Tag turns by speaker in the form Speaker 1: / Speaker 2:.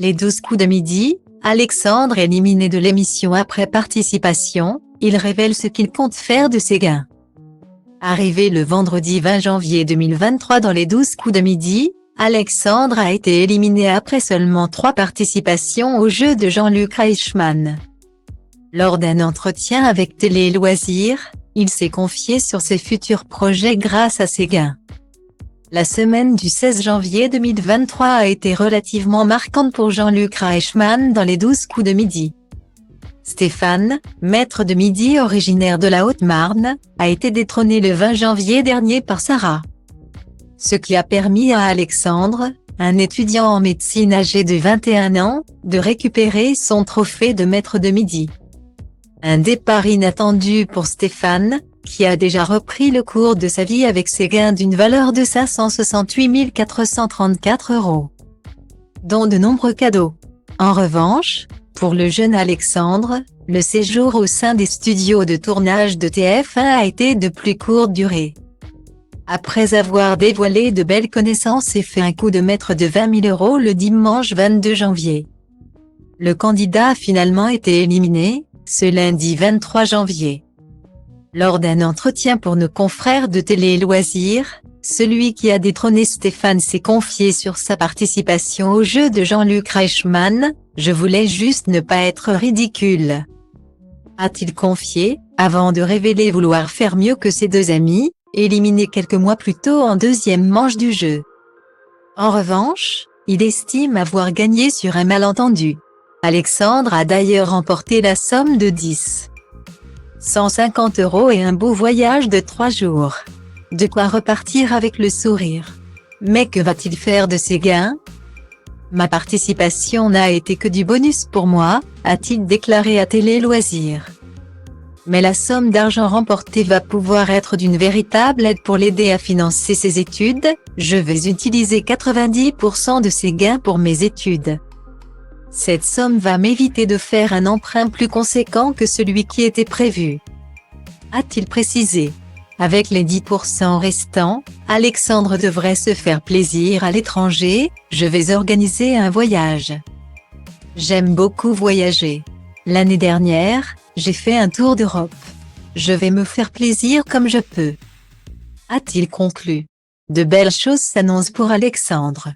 Speaker 1: Les 12 coups de midi, Alexandre éliminé de l'émission après participation, il révèle ce qu'il compte faire de ses gains. Arrivé le vendredi 20 janvier 2023 dans les 12 coups de midi, Alexandre a été éliminé après seulement 3 participations au jeu de Jean-Luc Reichmann. Lors d'un entretien avec Télé Loisirs, il s'est confié sur ses futurs projets grâce à ses gains. La semaine du 16 janvier 2023 a été relativement marquante pour Jean-Luc Reichmann dans les 12 coups de midi. Stéphane, maître de midi originaire de la Haute-Marne, a été détrôné le 20 janvier dernier par Sarah. Ce qui a permis à Alexandre, un étudiant en médecine âgé de 21 ans, de récupérer son trophée de maître de midi. Un départ inattendu pour Stéphane, qui a déjà repris le cours de sa vie avec ses gains d'une valeur de 568 434 €, dont de nombreux cadeaux. En revanche, pour le jeune Alexandre, le séjour au sein des studios de tournage de TF1 a été de plus courte durée. Après avoir dévoilé de belles connaissances et fait un coup de maître de 20 000 € le dimanche 22 janvier. Le candidat a finalement été éliminé, ce lundi 23 janvier. Lors d'un entretien pour nos confrères de Télé Loisirs, celui qui a détrôné Stéphane s'est confié sur sa participation au jeu de Jean-Luc Reichmann. « Je voulais juste ne pas être ridicule », a-t-il confié, avant de révéler vouloir faire mieux que ses 2 amis, éliminés quelques mois plus tôt en deuxième manche du jeu. En revanche, il estime avoir gagné sur un malentendu. Alexandre a d'ailleurs remporté la somme de 150 € et un beau voyage de 3 jours. De quoi repartir avec le sourire. Mais que va-t-il faire de ses gains? Ma participation n'a été que du bonus pour moi, a-t-il déclaré à Télé Loisirs. Mais la somme d'argent remportée va pouvoir être d'une véritable aide pour l'aider à financer ses études. Je vais utiliser 90% de ces gains pour mes études. Cette somme va m'éviter de faire un emprunt plus conséquent que celui qui était prévu, a-t-il précisé. Avec les 10% restants, Alexandre devrait se faire plaisir à l'étranger. Je vais organiser un voyage. J'aime beaucoup voyager. L'année dernière, j'ai fait un tour d'Europe. Je vais me faire plaisir comme je peux, a-t-il conclu. De belles choses s'annoncent pour Alexandre.